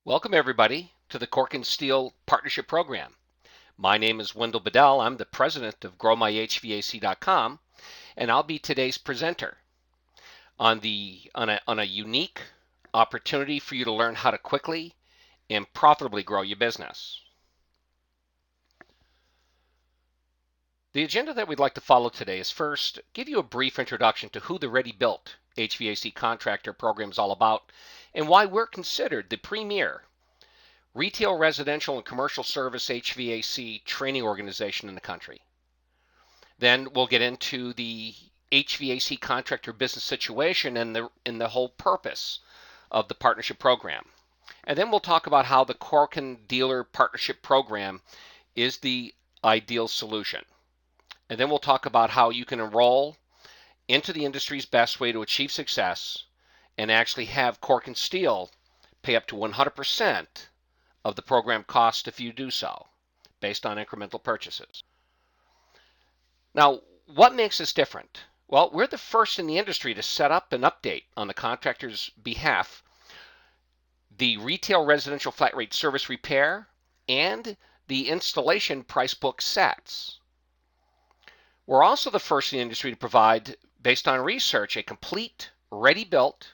Welcome, everybody, to the Corken Steel Partnership Program. My name is Wendell Bedell. I'm the president of GrowMyHVAC.com, and I'll be today's presenter on a unique opportunity for you to learn how to quickly and profitably grow your business. The agenda that we'd like to follow today is first, give you a brief introduction to who the Ready Built HVAC Contractor Program is all about and why we're considered the premier retail, residential, and commercial service HVAC training organization in the country. Then we'll get into the HVAC contractor business situation and the whole purpose of the partnership program. And then we'll talk about how the Corken Dealer Partnership Program is the ideal solution. And then we'll talk about how you can enroll into the industry's best way to achieve success and actually have Corken Steel pay up to 100% of the program cost if you do so, based on incremental purchases. Now, what makes us different? Well, we're the first in the industry to set up and update on the contractor's behalf the retail residential flat rate service repair and the installation price book sets. We're also the first in the industry to provide, based on research, a complete, ready-built,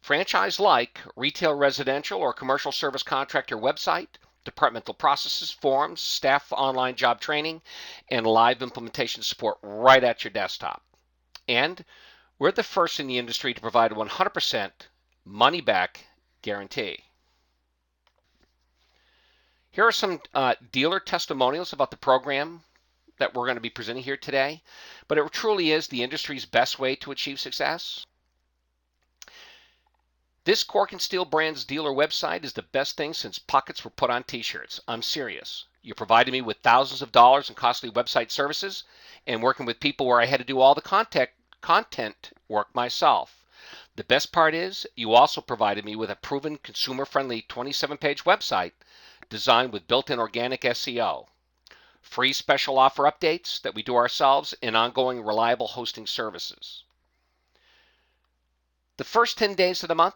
franchise-like retail, residential, or commercial service contractor website, departmental processes, forms, staff online job training, and live implementation support right at your desktop. And we're the first in the industry to provide a 100% money-back guarantee. Here are some dealer testimonials about the program that we're going to be presenting here today, but it truly is the industry's best way to achieve success. This Corken Steel brand's dealer website is the best thing since pockets were put on t-shirts. I'm serious. You provided me with thousands of dollars in costly website services and working with people where I had to do all the content work myself. The best part is you also provided me with a proven consumer-friendly 27-page website designed with built-in organic SEO, free special offer updates that we do ourselves, and ongoing reliable hosting services. The first 10 days of the month,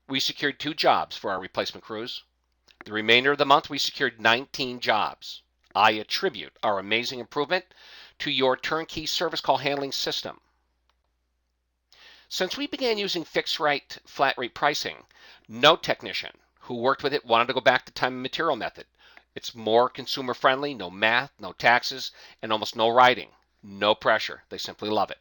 we secured 2 jobs for our replacement crews. The remainder of the month, we secured 19 jobs. I attribute our amazing improvement to your turnkey service call handling system. Since we began using fixed rate, flat rate pricing, no technician who worked with it wanted to go back to time and material method. It's more consumer friendly, no math, no taxes, and almost no writing. No pressure. They simply love it.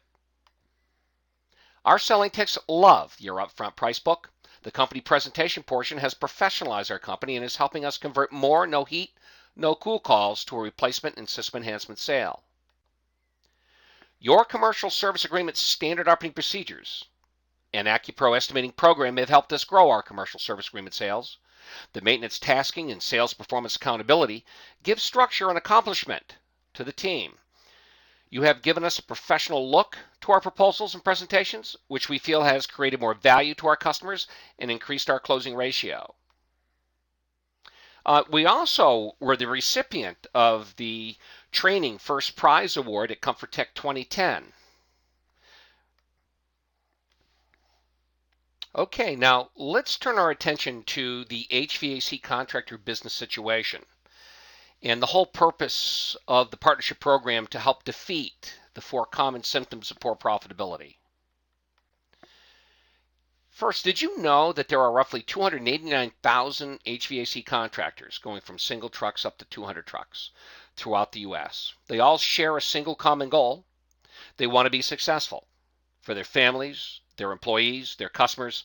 Our selling techs love your upfront price book. The company presentation portion has professionalized our company and is helping us convert more no heat, no cool calls to a replacement and system enhancement sale. Your commercial service agreement standard operating procedures and AccuPro estimating program have helped us grow our commercial service agreement sales. The maintenance tasking and sales performance accountability give structure and accomplishment to the team. You have given us a professional look to our proposals and presentations, which we feel has created more value to our customers and increased our closing ratio. We also were the recipient of the Training First Prize Award at Comfort Tech 2010. Okay, now let's turn our attention to the HVAC contractor business situation and the whole purpose of the partnership program to help defeat the 4 common symptoms of poor profitability. First, did you know that there are roughly 289,000 HVAC contractors going from single trucks up to 200 trucks throughout the U.S.? They all share a single common goal. They want to be successful for their families, their employees, their customers,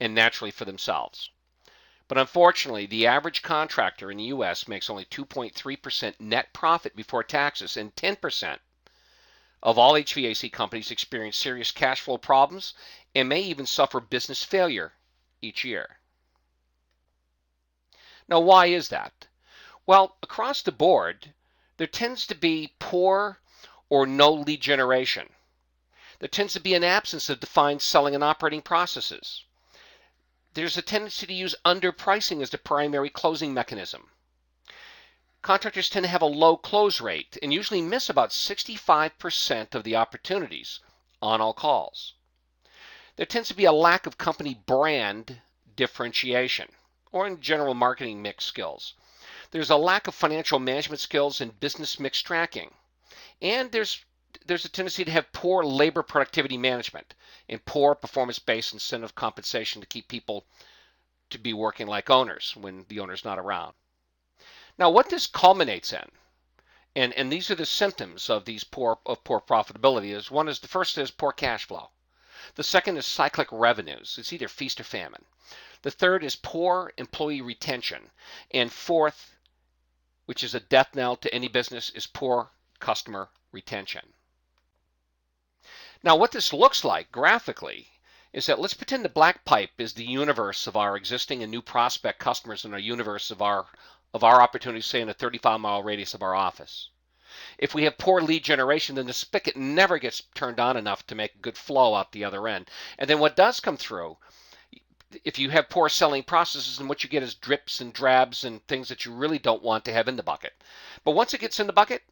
and naturally for themselves. But unfortunately, the average contractor in the U.S. makes only 2.3% net profit before taxes, and 10% of all HVAC companies experience serious cash flow problems and may even suffer business failure each year. Now, why is that? Well, across the board, there tends to be poor or no lead generation. There tends to be an absence of defined selling and operating processes. There's a tendency to use underpricing as the primary closing mechanism. Contractors tend to have a low close rate and usually miss about 65% of the opportunities on all calls. There tends to be a lack of company brand differentiation. or in general marketing mix skills. There's a lack of financial management skills and business mix tracking. And there's a tendency to have poor labor productivity management and poor performance-based incentive compensation to keep people to be working like owners when the owner's not around. Now, what this culminates in, and these are the symptoms of these poor profitability, is one is the first is poor cash flow. The second is cyclic revenues. It's either feast or famine. The third is poor employee retention. And fourth, which is a death knell to any business, is poor customer retention. Now, what this looks like graphically is that let's pretend the black pipe is the universe of our existing and new prospect customers in our universe of our opportunities, say in a 35-mile radius of our office. If we have poor lead generation, then the spigot never gets turned on enough to make good flow out the other end. And then what does come through, if you have poor selling processes, and what you get is drips and drabs and things that you really don't want to have in the bucket. But once it gets in the bucket,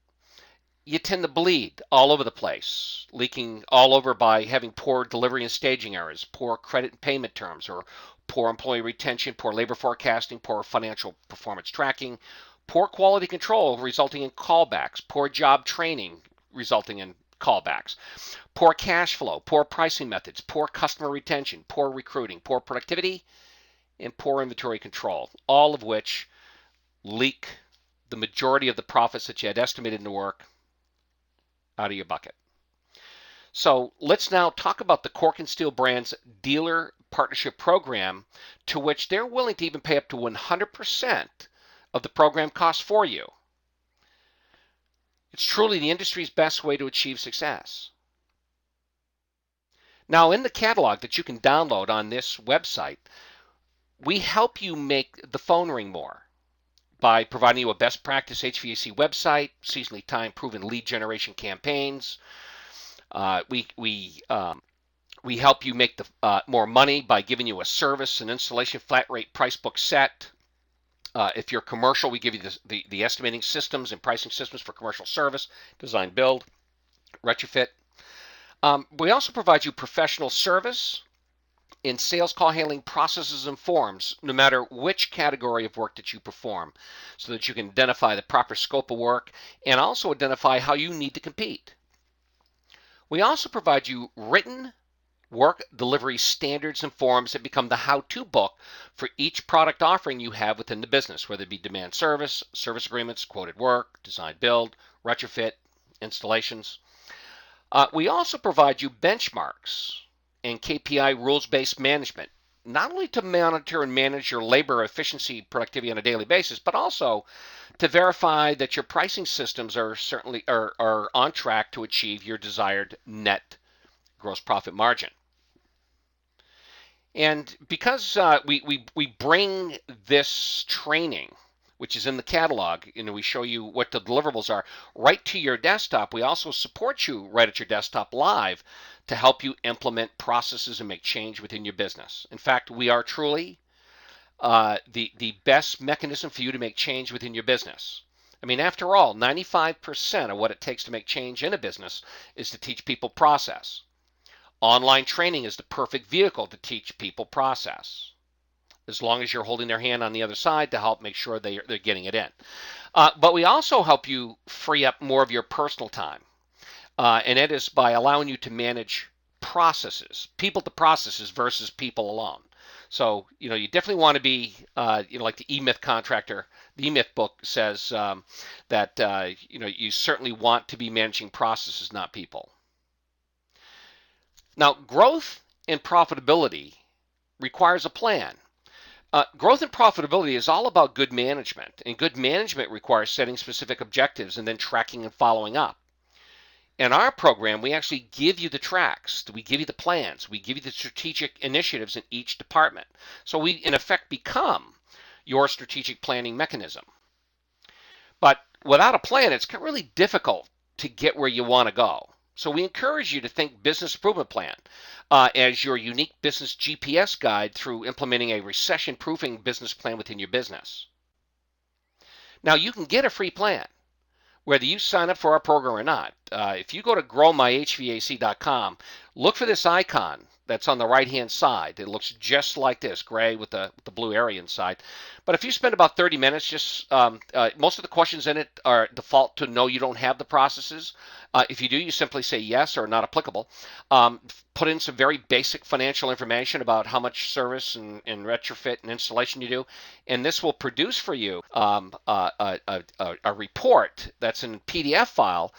you tend to bleed all over the place, leaking all over by having poor delivery and staging errors, poor credit and payment terms, or poor employee retention, poor labor forecasting, poor financial performance tracking, poor quality control resulting in callbacks, poor job training resulting in callbacks, poor cash flow, poor pricing methods, poor customer retention, poor recruiting, poor productivity, and poor inventory control, all of which leak the majority of the profits that you had estimated in the work out of your bucket. So let's now talk about the Corken Steel brand's dealer partnership program, to which they're willing to even pay up to 100% of the program cost for you. It's truly the industry's best way to achieve success. Now, in the catalog that you can download on this website, we help you make the phone ring more by providing you a best practice HVAC website, seasonally time proven lead generation campaigns. We help you make the more money by giving you a service and installation flat rate price book set. If you're commercial, we give you the estimating systems and pricing systems for commercial service, design, build, retrofit. We also provide you professional service in sales call handling processes and forms, no matter which category of work that you perform, so that you can identify the proper scope of work and also identify how you need to compete. We also provide you written work delivery standards and forms that become the how-to book for each product offering you have within the business, whether it be demand service, service agreements, quoted work, design build, retrofit, installations. We also provide you benchmarks and KPI rules-based management, not only to monitor and manage your labor efficiency productivity on a daily basis, but also to verify that your pricing systems are on track to achieve your desired net gross profit margin. And because we bring this training, which is in the catalog, we show you what the deliverables are right to your desktop. We also support you right at your desktop live to help you implement processes and make change within your business. In fact, we are truly the best mechanism for you to make change within your business. I mean, after all, 95% of what it takes to make change in a business is to teach people process. Online training is the perfect vehicle to teach people process, as long as you're holding their hand on the other side to help make sure they're getting it in. But we also help you free up more of your personal time, and it is by allowing you to manage processes, people to processes versus people alone. So, you definitely want to be, like the E-Myth contractor. The E-Myth book says that, you certainly want to be managing processes, not people. Now, growth and profitability requires a plan. Growth and profitability is all about good management, and good management requires setting specific objectives and then tracking and following up. In our program, we actually give you the tracks, we give you the plans, we give you the strategic initiatives in each department. So we, in effect, become your strategic planning mechanism. But without a plan, it's really difficult to get where you want to go. So we encourage you to think business improvement plan as your unique business GPS guide through implementing a recession-proofing business plan within your business. Now, you can get a free plan, whether you sign up for our program or not. if you go to growmyhvac.com, look for this icon that's on the right-hand side. It looks just like this, gray with the blue area inside. But if you spend about 30 minutes, just most of the questions in it are default to no, you don't have the processes. If you do, you simply say yes or not applicable. Put in some very basic financial information about how much service and retrofit and installation you do, and this will produce for you a report that's in PDF file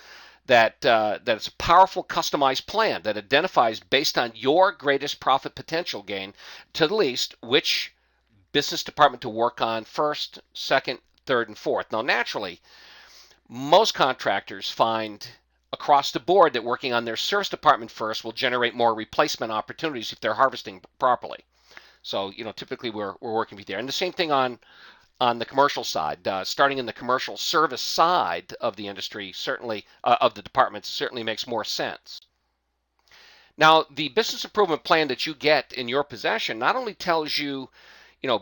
that's a powerful customized plan that identifies based on your greatest profit potential gain to the least which business department to work on first, second, third, and fourth. Now, naturally, most contractors find across the board that working on their service department first will generate more replacement opportunities if they're harvesting properly. So, typically we're working with there. And the same thing on the commercial side. Starting in the commercial service side of the industry, certainly of the departments, certainly makes more sense. Now, the business improvement plan that you get in your possession not only tells you,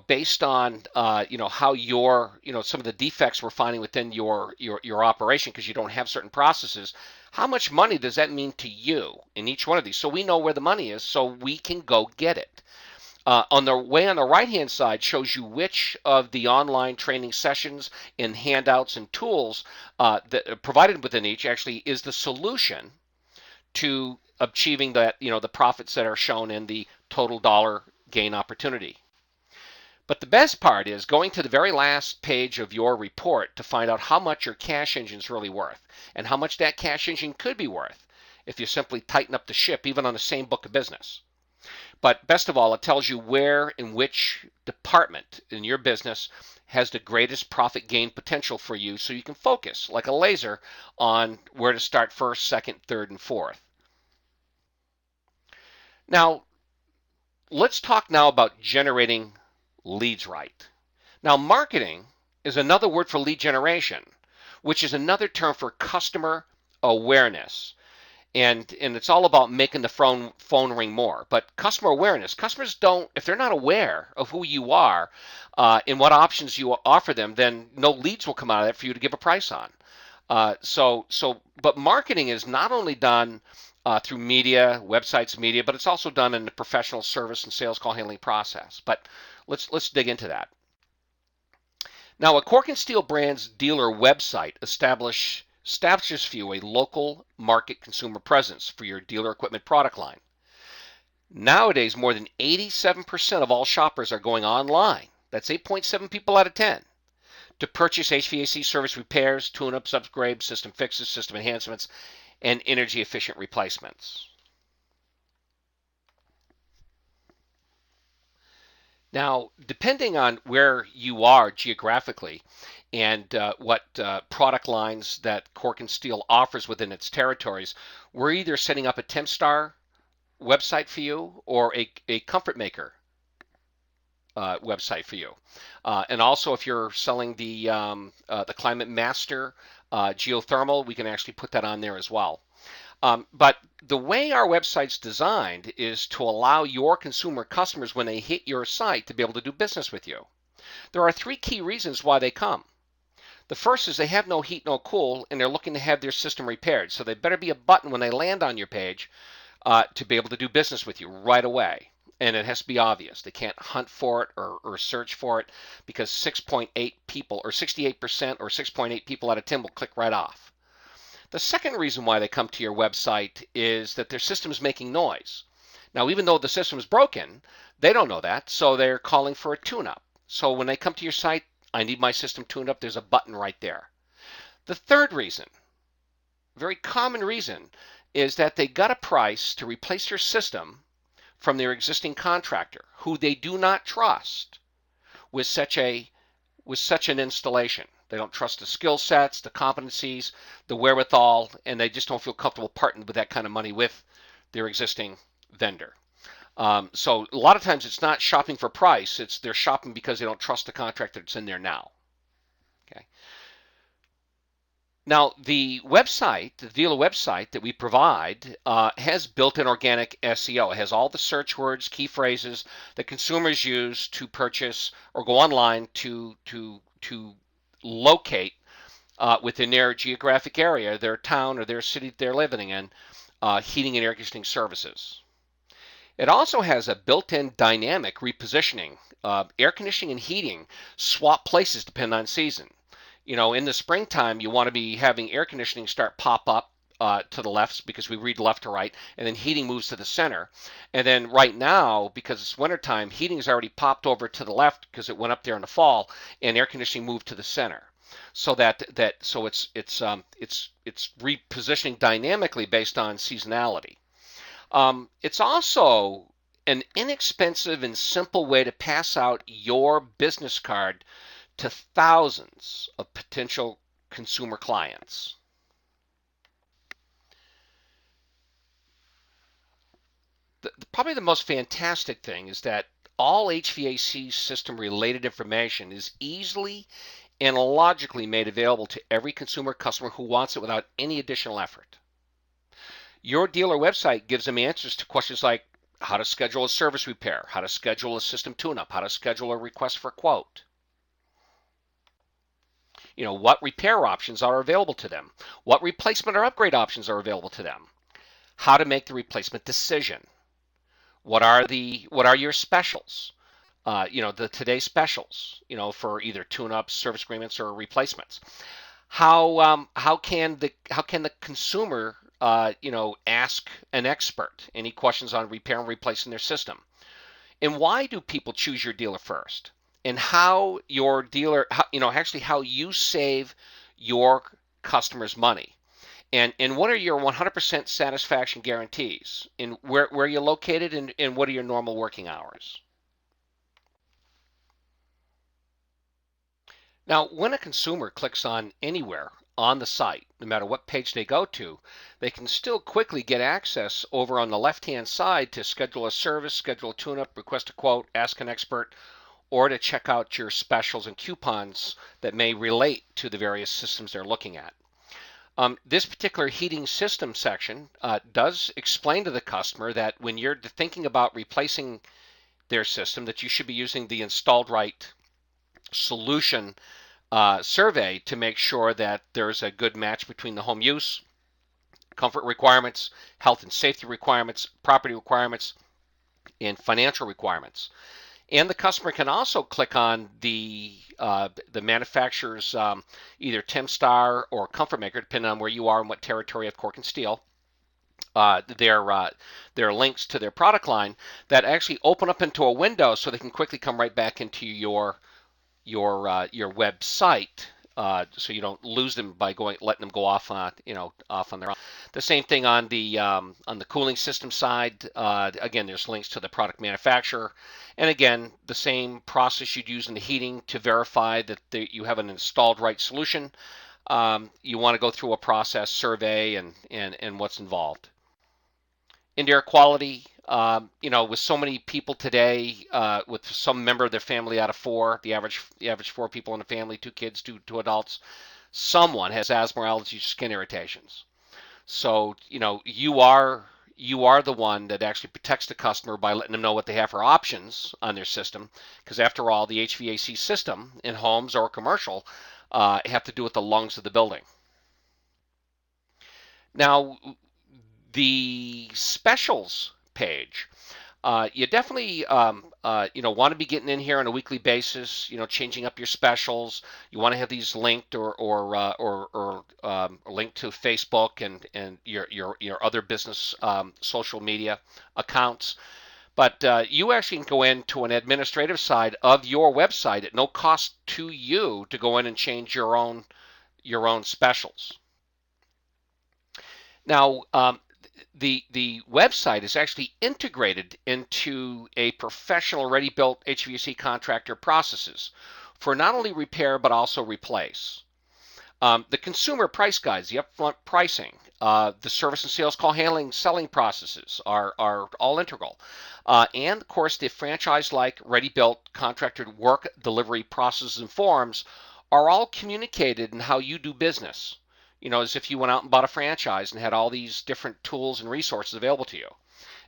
based on, how some of the defects we're finding within your operation because you don't have certain processes, how much money does that mean to you in each one of these? So we know where the money is so we can go get it. On the right-hand side shows you which of the online training sessions and handouts and tools that are provided within each actually is the solution to achieving that, the profits that are shown in the total dollar gain opportunity. But the best part is going to the very last page of your report to find out how much your cash engine is really worth and how much that cash engine could be worth if you simply tighten up the ship even on the same book of business. But best of all, it tells you where and which department in your business has the greatest profit gain potential for you so you can focus like a laser on where to start first, second, third, and fourth. Now, let's talk now about generating leads right. Now, marketing is another word for lead generation, which is another term for customer awareness. And it's all about making the phone ring more. But customer awareness, customers don't, if they're not aware of who you are and what options you offer them, then no leads will come out of that for you to give a price on. But marketing is not only done through media, websites, media, but it's also done in the professional service and sales call handling process. But let's dig into that. Now, a Corken Steel brand's dealer website establishes for you a local market consumer presence for your dealer equipment product line. Nowadays, more than 87% of all shoppers are going online. That's 8.7 people out of 10 to purchase HVAC service repairs, tune-ups, upgrades, system fixes, system enhancements, and energy-efficient replacements. Now, depending on where you are geographically and what product lines that Corken Steel offers within its territories, we're either setting up a 10-star website for you or a Comfort Maker website for you. And also, if you're selling the Climate Master geothermal, we can actually put that on there as well. But the way our website's designed is to allow your consumer customers, when they hit your site, to be able to do business with you. There are 3 key reasons why they come. The first is they have no heat, no cool, and they're looking to have their system repaired. So there better be a button when they land on your page to be able to do business with you right away. And it has to be obvious. They can't hunt for it or search for it because 6.8 people or 68% or 6.8 people out of 10 will click right off. The second reason why they come to your website is that their system is making noise. Now, even though the system is broken, they don't know that, so they're calling for a tune-up. So when they come to your site, I need my system tuned up, there's a button right there. The third reason, very common reason, is that they got a price to replace your system from their existing contractor, who they do not trust with such an installation. They don't trust the skill sets, the competencies, the wherewithal, and they just don't feel comfortable parting with that kind of money with their existing vendor. So a lot of times it's not shopping for price, it's they're shopping because they don't trust the contractor that's in there now. Okay. Now, the website, the dealer website that we provide has built-in organic SEO. It has all the search words, key phrases that consumers use to purchase or go online to locate within their geographic area, their town or their city that they're living in, heating and air conditioning services. It also has a built-in dynamic repositioning. Air conditioning and heating swap places depending on season. In the springtime, you want to be having air conditioning start pop up to the left because we read left to right, and then heating moves to the center. And then right now, because it's wintertime, heating has already popped over to the left because it went up there in the fall, and air conditioning moved to the center. So it's repositioning dynamically based on seasonality. It's also an inexpensive and simple way to pass out your business card to thousands of potential consumer clients. Probably the most fantastic thing is that all HVAC system related information is easily and logically made available to every consumer customer who wants it without any additional effort. Your dealer website gives them answers to questions like how to schedule a service repair, how to schedule a system tune-up, how to schedule a request for quote. What repair options are available to them, what replacement or upgrade options are available to them, how to make the replacement decision, what are your specials, the today's specials, for either tune-ups, service agreements, or replacements. How can the consumer ask an expert any questions on repair and replacing their system? And why do people choose your dealer first? And how your dealer, actually how you save your customers money. And what are your 100% satisfaction guarantees? And where you're located, and what are your normal working hours? Now, when a consumer clicks on anywhere on the site, no matter what page they go to, they can still quickly get access over on the left-hand side to schedule a service, schedule a tune-up, request a quote, ask an expert, or to check out your specials and coupons that may relate to the various systems they're looking at. This particular heating system section does explain to the customer that when you're thinking about replacing their system, that you should be using the installed right solution survey to make sure that there's a good match between the home use, comfort requirements, health and safety requirements, property requirements, and financial requirements. And the customer can also click on the manufacturer's either TemStar or Comfort Maker, depending on where you are and what territory of Corken Steel. Their links to their product line that actually open up into a window, so they can quickly come right back into your website, so you don't lose them by letting them go off off on their own. The same thing on the cooling system side. Again, there's links to the product manufacturer, and again, the same process you'd use in the heating to verify that you have an installed right solution. You want to go through a process survey and what's involved. Indoor quality, with so many people today, with some member of their family out of four, the average four people in a family, two kids, two adults, someone has asthma, allergies, skin irritations. So, you are the one that actually protects the customer by letting them know what they have for options on their system, because after all, the HVAC system in homes or commercial have to do with the lungs of the building. Now, the specials page, you definitely want to be getting in here on a weekly basis. Changing up your specials. You want to have these linked or linked to Facebook and your other business social media accounts. But you actually can go into an administrative side of your website at no cost to you to go in and change your own specials. Now, the website is actually integrated into a professional ready-built HVAC contractor processes for not only repair but also replace. The consumer price guides, the upfront pricing, the service and sales call handling, selling processes are all integral. And of course, the franchise-like ready-built contractor work delivery processes and forms are all communicated in how you do business. As if you went out and bought a franchise and had all these different tools and resources available to you.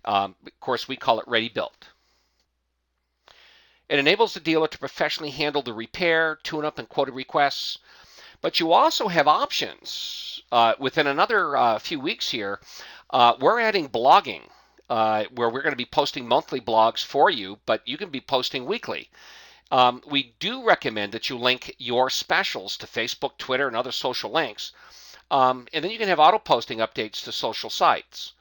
Of course, we call it Ready Built. It enables the dealer to professionally handle the repair, tune-up, and quoted requests, But you also have options. Within another few weeks here, we're adding blogging, where we're going to be posting monthly blogs for you, but you can be posting weekly. We do recommend that you link your specials to Facebook, Twitter, and other social links. And then you can have auto posting updates to social sites,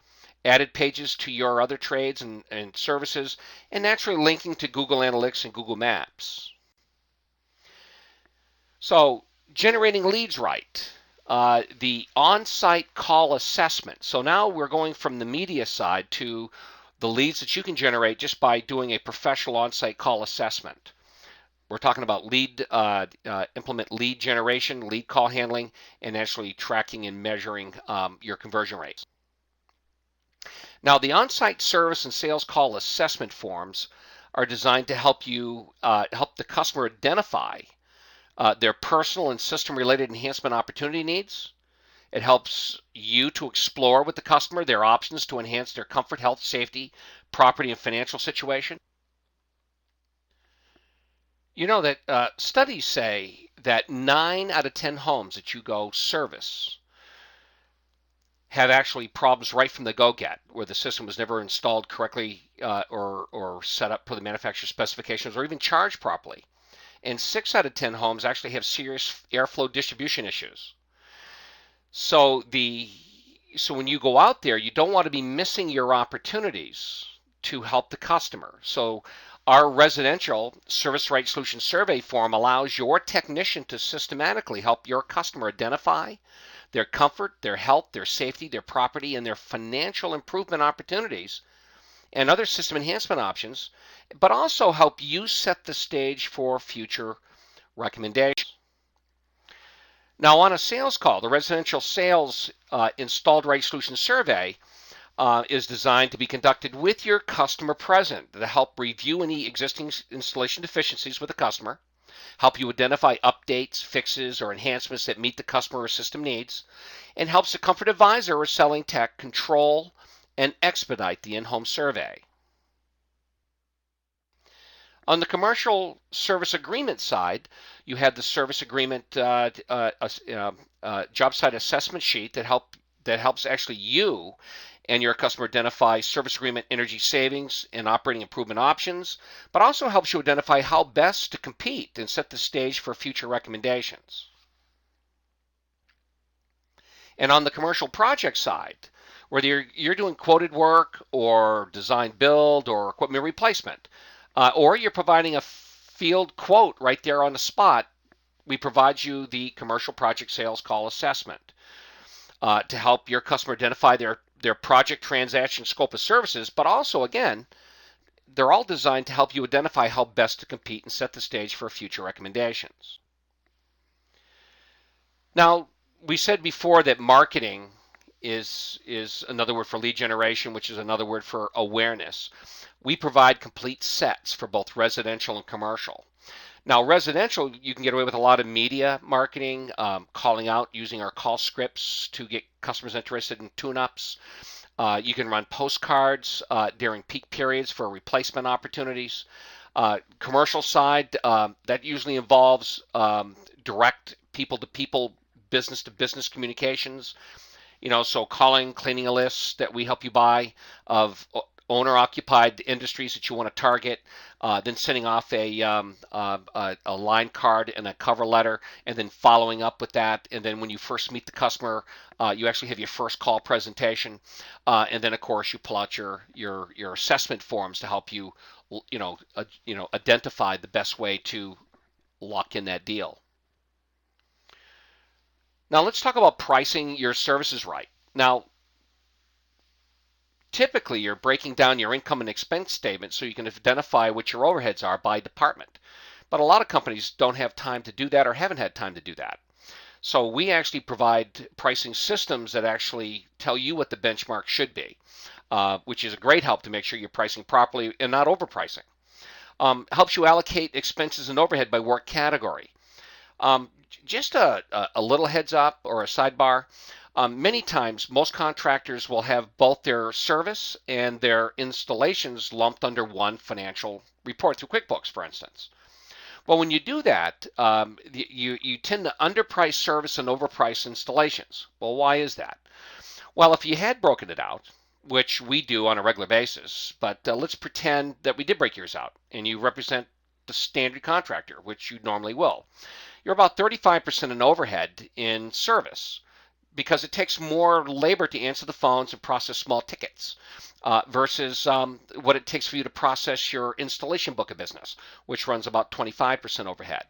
added pages to your other trades and services, and naturally linking to Google Analytics and Google Maps. So generating leads right. The on-site call assessment. So now we're going from the media side to the leads that you can generate just by doing a professional on-site call assessment. We're talking about implement lead generation, lead call handling, and actually tracking and measuring your conversion rates. Now, the on-site service and sales call assessment forms are designed to help help the customer identify their personal and system-related enhancement opportunity needs. It helps you to explore with the customer their options to enhance their comfort, health, safety, property, and financial situation. You know that studies say that 9 out of 10 homes that you go service have actually problems right from the go-get, where the system was never installed correctly or set up per the manufacturer's specifications or even charged properly. And 6 out of 10 homes actually have serious airflow distribution issues. So when you go out there, you don't want to be missing your opportunities to help the customer. So our residential service right solution survey form allows your technician to systematically help your customer identify their comfort, their health, their safety, their property, and their financial improvement opportunities and other system enhancement options, but also help you set the stage for future recommendations. Now, on a sales call, the residential sales installed right solution survey is designed to be conducted with your customer present to help review any existing installation deficiencies with the customer, help you identify updates, fixes, or enhancements that meet the customer or system needs, and helps the comfort advisor or selling tech control and expedite the in-home survey. On the commercial service agreement side, you have the service agreement job site assessment sheet that helps actually you and your customer identify service agreement energy savings and operating improvement options, but also helps you identify how best to compete and set the stage for future recommendations. And on the commercial project side, whether you're doing quoted work or design build or equipment replacement, or you're providing a field quote right there on the spot, we provide you the commercial project sales call assessment to help your customer identify their project transaction scope of services, but also, again, they're all designed to help you identify how best to compete and set the stage for future recommendations. Now, we said before that marketing is another word for lead generation, which is another word for awareness. We provide complete sets for both residential and commercial. Now, residential, you can get away with a lot of media marketing, calling out using our call scripts to get customers interested in tune-ups. You can run postcards during peak periods for replacement opportunities. Commercial side, that usually involves direct people-to-people, business-to-business communications. So calling, cleaning a list that we help you buy of owner-occupied industries that you want to target, then sending off a line card and a cover letter, and then following up with that. And then when you first meet the customer, you actually have your first call presentation, and then of course you pull out your assessment forms to help you, identify the best way to lock in that deal. Now let's talk about pricing your services right. Now, typically, you're breaking down your income and expense statement so you can identify what your overheads are by department. But a lot of companies don't have time to do that or haven't had time to do that. So we actually provide pricing systems that actually tell you what the benchmark should be, which is a great help to make sure you're pricing properly and not overpricing. Helps you allocate expenses and overhead by work category. Just a little heads up or a sidebar. Many times, most contractors will have both their service and their installations lumped under one financial report through QuickBooks, for instance. Well, when you do that, you tend to underprice service and overprice installations. Well, why is that? Well, if you had broken it out, which we do on a regular basis, but let's pretend that we did break yours out and you represent the standard contractor, which you normally will. You're about 35% in overhead in service because it takes more labor to answer the phones and process small tickets versus what it takes for you to process your installation book of business, which runs about 25% overhead.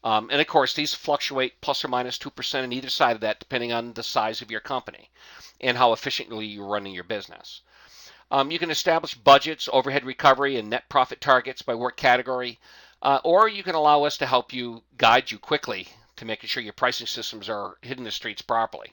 And of course, these fluctuate plus or minus 2% on either side of that, depending on the size of your company and how efficiently you're running your business. You can establish budgets, overhead recovery, and net profit targets by work category, or you can allow us to help you guide you quickly to making sure your pricing systems are hitting the streets properly.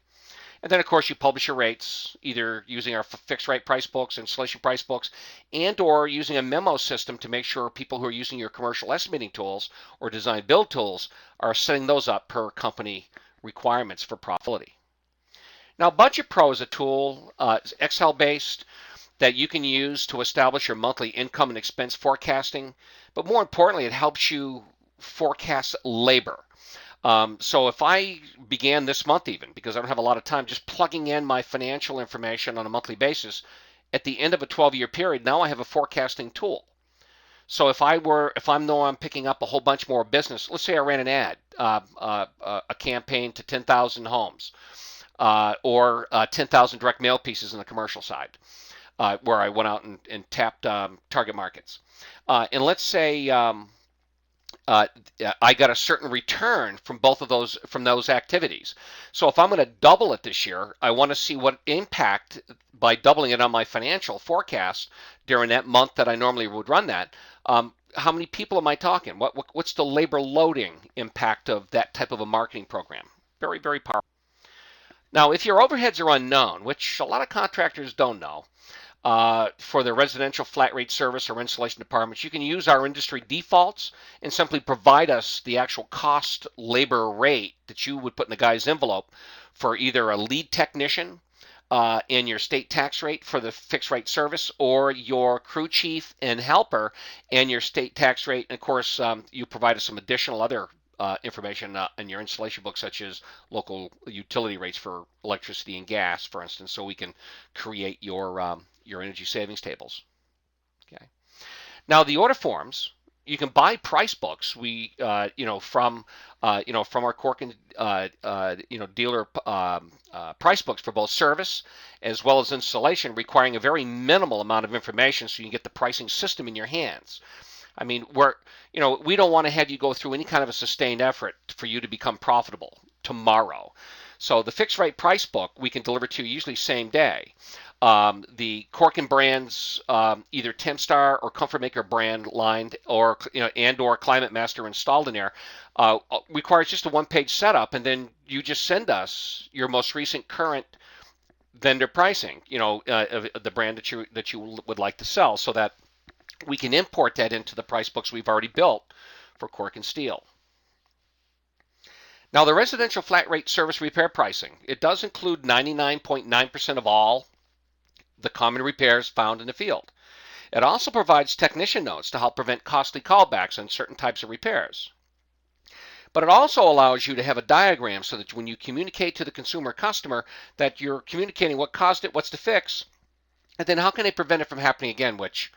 And then, of course, you publish your rates either using our fixed rate price books, installation price books, and or using a memo system to make sure people who are using your commercial estimating tools or design build tools are setting those up per company requirements for profitability. Now, Budget Pro is a tool, Excel based, that you can use to establish your monthly income and expense forecasting. But more importantly, it helps you forecast labor. So if I began this month even, because I don't have a lot of time, just plugging in my financial information on a monthly basis, at the end of a 12-year period, now I have a forecasting tool. So if I'm picking up a whole bunch more business, let's say I ran an ad, a campaign to 10,000 homes, or 10,000 direct mail pieces on the commercial side, where I went out and tapped target markets. And let's say I got a certain return from both of those activities. So if I'm going to double it this year, I want to see what impact by doubling it on my financial forecast during that month that I normally would run that. How many people am I talking? What's the labor loading impact of that type of a marketing program? Very, very powerful. Now, if your overheads are unknown, which a lot of contractors don't know, for their residential flat rate service or installation departments, you can use our industry defaults and simply provide us the actual cost labor rate that you would put in the guy's envelope for either a lead technician and your state tax rate for the fixed rate service, or your crew chief and helper and your state tax rate. And of course, you provide us some additional other information in your installation book, such as local utility rates for electricity and gas, for instance, so we can create your energy savings tables. Okay. Now the order forms, you can buy price books. We, from our Corken, dealer price books for both service as well as installation, requiring a very minimal amount of information so you can get the pricing system in your hands. I mean, we don't want to have you go through any kind of a sustained effort for you to become profitable tomorrow. So the fixed rate price book we can deliver to you usually same day. The Corken brands, either Tempstar or Comfort Maker brand lined, or or Climate Master installed in there, requires just a one-page setup, and then you just send us your most recent current vendor pricing, of the brand that you would like to sell, so that we can import that into the price books we've already built for Corken Steel. Now, the residential flat rate service repair pricing, it does include 99.9% of all the common repairs found in the field. It also provides technician notes to help prevent costly callbacks on certain types of repairs. But it also allows you to have a diagram so that when you communicate to the consumer customer, that you're communicating what caused it, what's to fix, and then how can they prevent it from happening again, which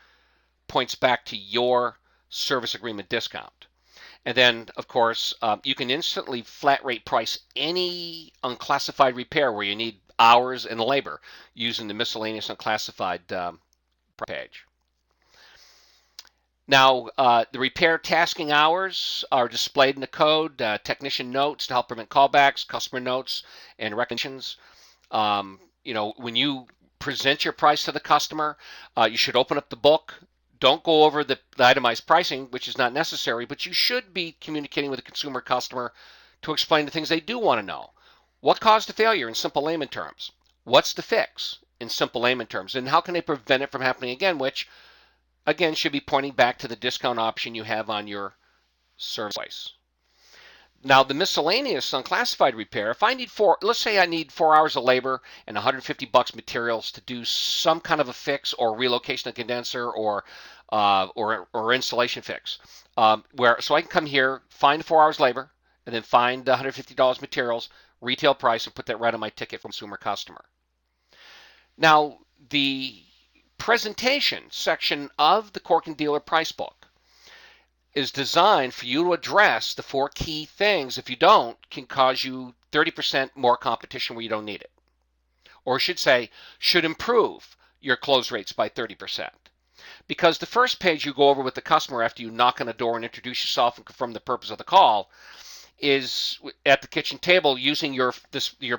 points back to your service agreement discount. And then, of course, you can instantly flat rate price any unclassified repair where you need hours and labor using the miscellaneous unclassified page. Now, the repair tasking hours are displayed in the code, technician notes to help prevent callbacks, customer notes, and recommendations. When you present your price to the customer, you should open up the book. Don't go over the itemized pricing, which is not necessary, but you should be communicating with the consumer customer to explain the things they do want to know. What caused the failure in simple layman terms? What's the fix in simple layman terms? And how can they prevent it from happening again, which, again, should be pointing back to the discount option you have on your service. Now, the miscellaneous unclassified repair, if I need let's say I need 4 hours of labor and $150 materials to do some kind of a fix or relocation of condenser or or installation fix. So I can come here, find 4 hours labor, and then find $150 materials, retail price, and put that right on my ticket from consumer customer. Now, the presentation section of the Corken Dealer Price Book is designed for you to address the 4 key things. If you don't, can cause you 30% more competition where you don't need it. Or I should say, should improve your close rates by 30%. Because the first page you go over with the customer after you knock on the door and introduce yourself and confirm the purpose of the call is at the kitchen table using your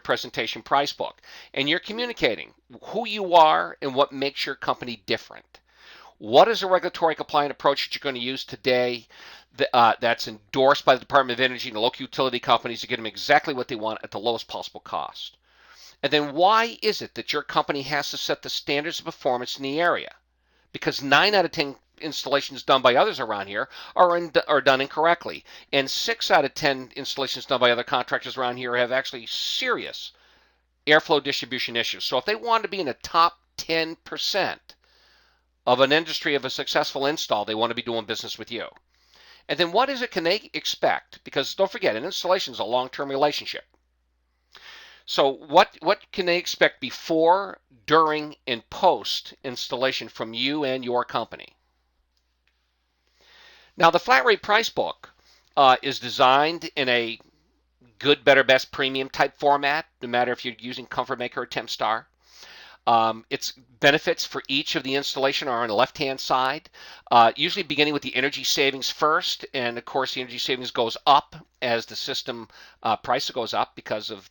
presentation price book. And you're communicating who you are and what makes your company different. What is a regulatory compliant approach that you're going to use today that's endorsed by the Department of Energy and the local utility companies to get them exactly what they want at the lowest possible cost? And then why is it that your company has to set the standards of performance in the area? Because 9 out of 10 installations done by others around here are done incorrectly. And 6 out of 10 installations done by other contractors around here have actually serious airflow distribution issues. So if they want to be in the top 10% of an industry of a successful install, they want to be doing business with you. And then what is it can they expect? Because don't forget, an installation is a long-term relationship. So what can they expect before, during, and post installation from you and your company? Now the flat rate price book is designed in a good, better, best premium type format, no matter if you're using Comfort Maker or Tempstar. Its benefits for each of the installation are on the left-hand side, usually beginning with the energy savings first, and of course the energy savings goes up as the system price goes up because of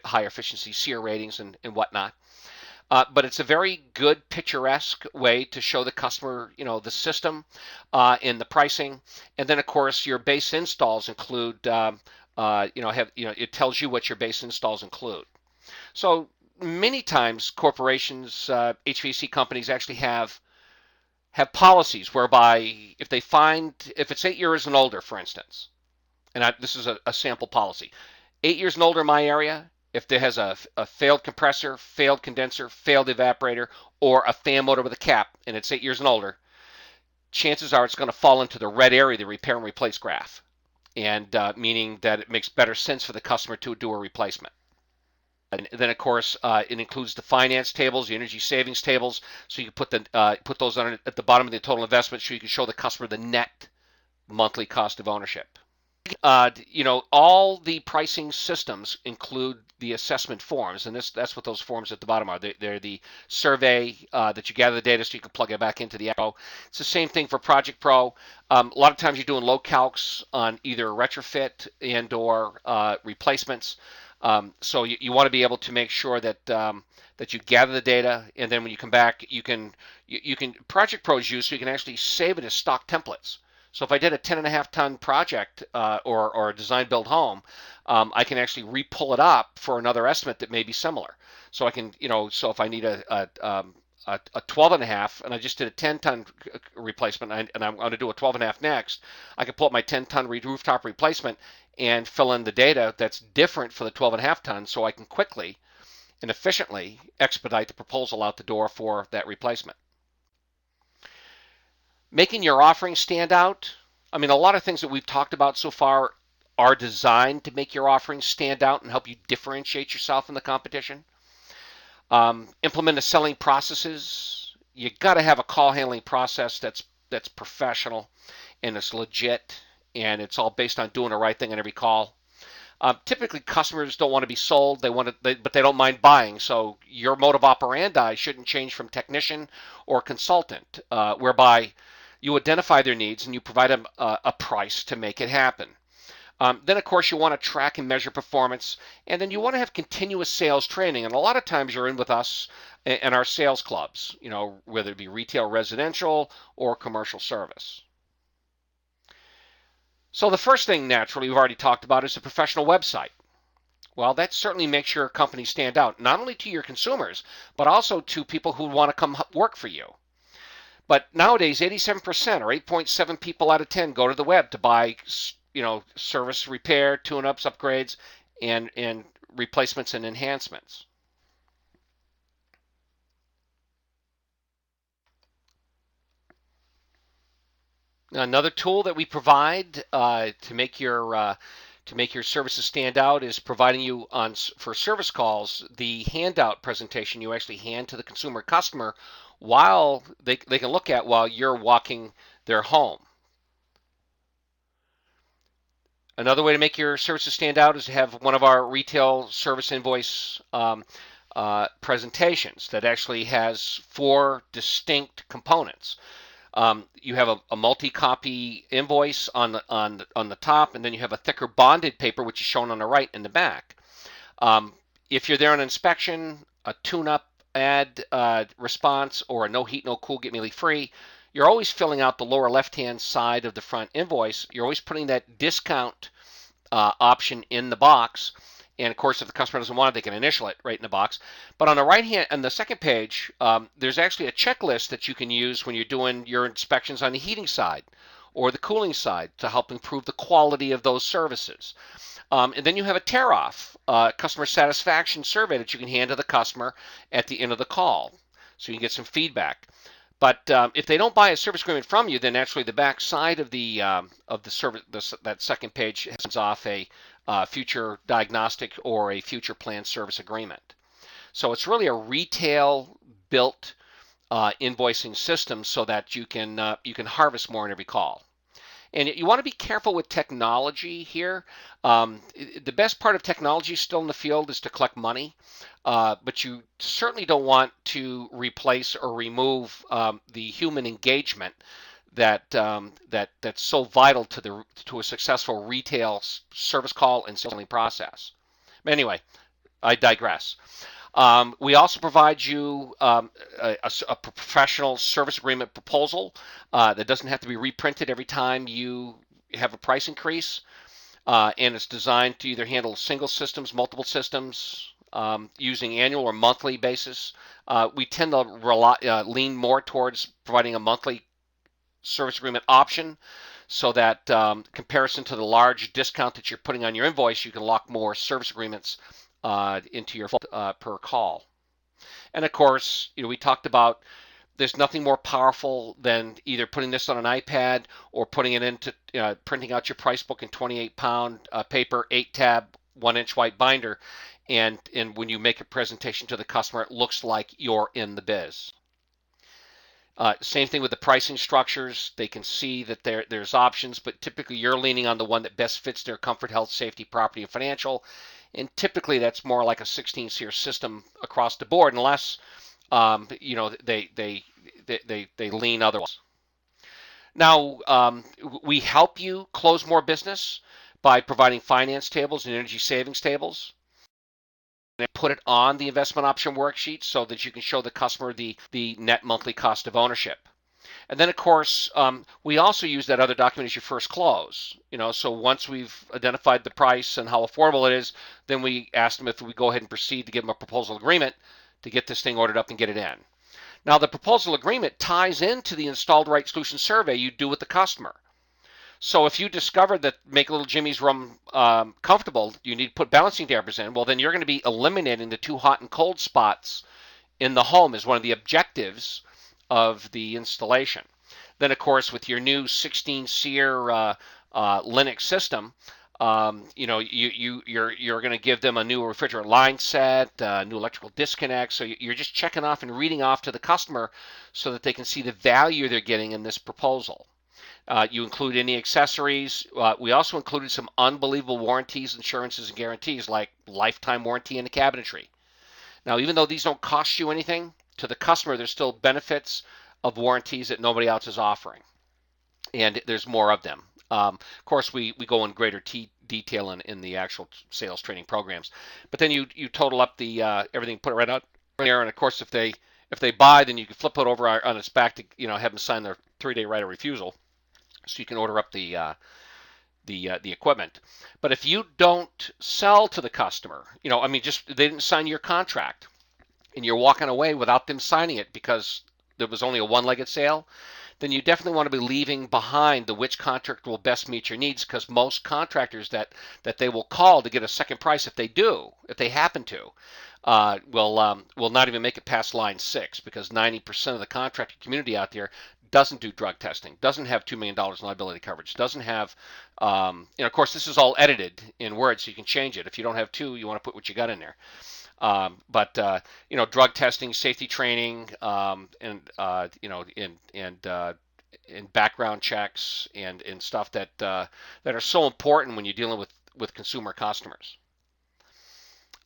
higher efficiency SEER ratings and whatnot. But it's a very good picturesque way to show the customer, the system and the pricing. And then of course your base installs include, it tells you what your base installs include. So many times corporations, HVAC companies actually have policies whereby if it's 8 years and older, for instance, and this is a sample policy, 8 years and older in my area, if there has a failed compressor, failed condenser, failed evaporator, or a fan motor with a cap, and it's 8 years and older, chances are it's going to fall into the red area, the repair and replace graph, and meaning that it makes better sense for the customer to do a replacement. And then, of course, it includes the finance tables, the energy savings tables, so you can put those on at the bottom of the total investment, so you can show the customer the net monthly cost of ownership. All the pricing systems include the assessment forms, and that's what those forms at the bottom are. They're the survey that you gather the data so you can plug it back into the Pro. It's the same thing for Project Pro. A lot of times you're doing low calcs on either retrofit and or replacements. So you want to be able to make sure that that you gather the data, and then when you come back, you can Project Pro is used so you can actually save it as stock templates. So if I did a 10.5 ton project or a design build home, I can actually re-pull it up for another estimate that may be similar. So I can, so if I need a 12.5 and I just did a 10 ton replacement and I'm going to do a 12.5 next, I can pull up my 10 ton rooftop replacement and fill in the data that's different for the 12.5 ton, so I can quickly and efficiently expedite the proposal out the door for that replacement. Making your offering stand out. I mean, a lot of things that we've talked about so far are designed to make your offering stand out and help you differentiate yourself in the competition. Implement the selling processes. You got to have a call handling process that's professional and it's legit, and it's all based on doing the right thing on every call. Typically, customers don't want to be sold; but they don't mind buying. So your mode of operandi shouldn't change from technician or consultant, whereby you identify their needs and you provide them a price to make it happen. Then, of course, you want to track and measure performance, and then you want to have continuous sales training. And a lot of times you're in with us and our sales clubs, whether it be retail, residential, or commercial service. So the first thing, naturally, we've already talked about is a professional website. Well, that certainly makes your company stand out, not only to your consumers, but also to people who want to come work for you. But nowadays, 87% or 8.7 people out of 10 go to the web to buy, service repair, tune-ups, upgrades, and replacements and enhancements. Another tool that we provide to make your services stand out is providing you on for service calls the handout presentation you actually hand to the consumer customer while they can look at while you're walking their home. Another way to make your services stand out is to have one of our retail service invoice presentations that actually has four distinct components. You have a multi-copy invoice on the top, and then you have a thicker bonded paper, which is shown on the right in the back. If you're there on inspection, a tune-up ad response, or a no heat, no cool, get me leak free, you're always filling out the lower left-hand side of the front invoice. You're always putting that discount option in the box. And of course, if the customer doesn't want it, they can initial it right in the box. But on the right hand, on the second page, there's actually a checklist that you can use when you're doing your inspections on the heating side or the cooling side to help improve the quality of those services. And then you have a tear-off customer satisfaction survey that you can hand to the customer at the end of the call, so you can get some feedback. But if they don't buy a service agreement from you, then naturally the back side of the service, that second page has off a future diagnostic or a future planned service agreement. So it's really a retail built invoicing system so that you can harvest more in every call. And you want to be careful with technology here. The best part of technology still in the field is to collect money, but you certainly don't want to replace or remove the human engagement that's so vital to a successful retail service call and selling process. Anyway, I digress. We also provide you a professional service agreement proposal that doesn't have to be reprinted every time you have a price increase, and it's designed to either handle single systems, multiple systems, using annual or monthly basis. We tend to lean more towards providing a monthly service agreement option so that comparison to the large discount that you're putting on your invoice, you can lock more service agreements into your per call. And of course, we talked about there's nothing more powerful than either putting this on an iPad or putting it into printing out your price book in 28-pound paper, 8-tab, 1-inch white binder, and when you make a presentation to the customer, it looks like you're in the biz. Same thing with the pricing structures. They can see that there's options, but typically you're leaning on the one that best fits their comfort, health, safety, property, and financial. And typically that's more like a 16-SEER system across the board, unless they lean otherwise. Now, we help you close more business by providing finance tables and energy savings tables. And put it on the investment option worksheet so that you can show the customer the net monthly cost of ownership. And then, of course, we also use that other document as your first close. So once we've identified the price and how affordable it is, then we ask them if we go ahead and proceed to give them a proposal agreement to get this thing ordered up and get it in. Now, the proposal agreement ties into the installed right solution survey you do with the customer. So if you discover that make little Jimmy's room comfortable, you need to put balancing dampers in, well, then you're going to be eliminating the too hot and cold spots in the home as one of the objectives of the installation. Then, of course, with your new 16-SEER Linux system, you're going to give them a new refrigerant line set, new electrical disconnect. So you're just checking off and reading off to the customer so that they can see the value they're getting in this proposal. You include any accessories. We also included some unbelievable warranties, insurances, and guarantees like lifetime warranty in the cabinetry. Now, even though these don't cost you anything, to the customer, there's still benefits of warranties that nobody else is offering. And there's more of them. Of course, we go in greater detail in the actual sales training programs. But then you total up the everything, put it right out there. And of course, if they buy, then you can flip it over on its back to have them sign their 3-day right of refusal, so you can order up the equipment. But if you don't sell to the customer, just they didn't sign your contract, and you're walking away without them signing it because there was only a one-legged sale, then you definitely want to be leaving behind which contract will best meet your needs, because most contractors that they will call to get a second price, if they happen to, will not even make it past line 6, because 90% of the contractor community out there doesn't do drug testing, doesn't have $2 million in liability coverage, doesn't have, of course, this is all edited in Word, so you can change it. If you don't have two, you want to put what you got in there. But drug testing, safety training, and background checks and stuff that are so important when you're dealing with consumer customers.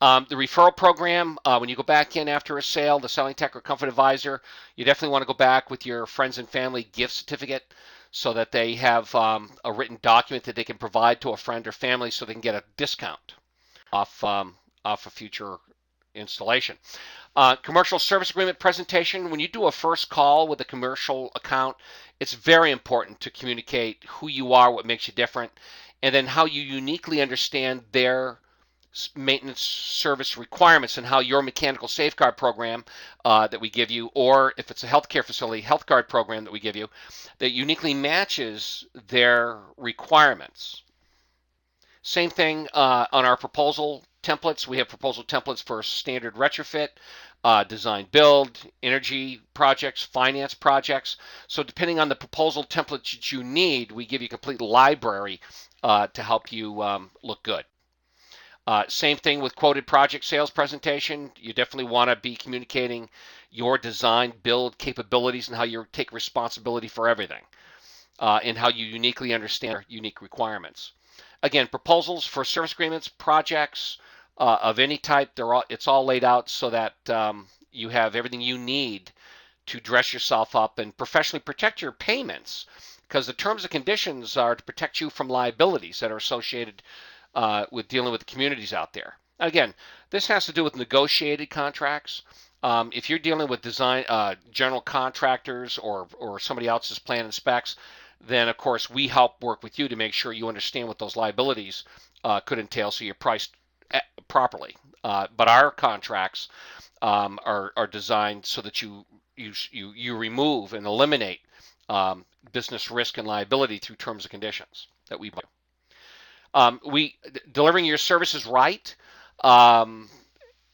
The referral program, when you go back in after a sale, the Selling Tech or Comfort Advisor, you definitely want to go back with your friends and family gift certificate so that they have a written document that they can provide to a friend or family so they can get a discount off a future installation. Commercial service agreement presentation. When you do a first call with a commercial account, it's very important to communicate who you are, what makes you different, and then how you uniquely understand their maintenance service requirements and how your mechanical safeguard program that we give you, or if it's a healthcare facility, health guard program that we give you, that uniquely matches their requirements. Same thing on our proposal templates. We have proposal templates for standard retrofit, design build, energy projects, finance projects. So depending on the proposal templates that you need, we give you a complete library to help you look good. Same thing with quoted project sales presentation. You definitely want to be communicating your design build capabilities and how you take responsibility for everything and how you uniquely understand your unique requirements. Again, proposals for service agreements, projects of any type, it's all laid out so that you have everything you need to dress yourself up and professionally protect your payments, because the terms and conditions are to protect you from liabilities that are associated with dealing with the communities out there. Again, this has to do with negotiated contracts. If you're dealing with design, general contractors or somebody else's plan and specs, then of course we help work with you to make sure you understand what those liabilities could entail, so you're priced properly. But our contracts are designed so that you remove and eliminate business risk and liability through terms and conditions that we delivering your services right.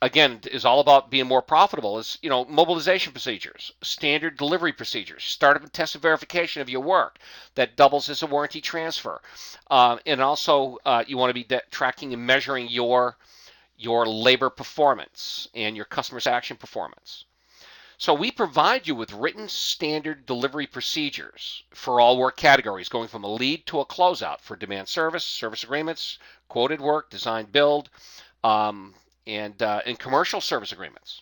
Again, is all about being more profitable. Is mobilization procedures, standard delivery procedures, startup and test and verification of your work that doubles as a warranty transfer, and also you want to be tracking and measuring your labor performance and your customer satisfaction performance. So we provide you with written standard delivery procedures for all work categories, going from a lead to a closeout for demand service agreements, quoted work, design build, and commercial service agreements.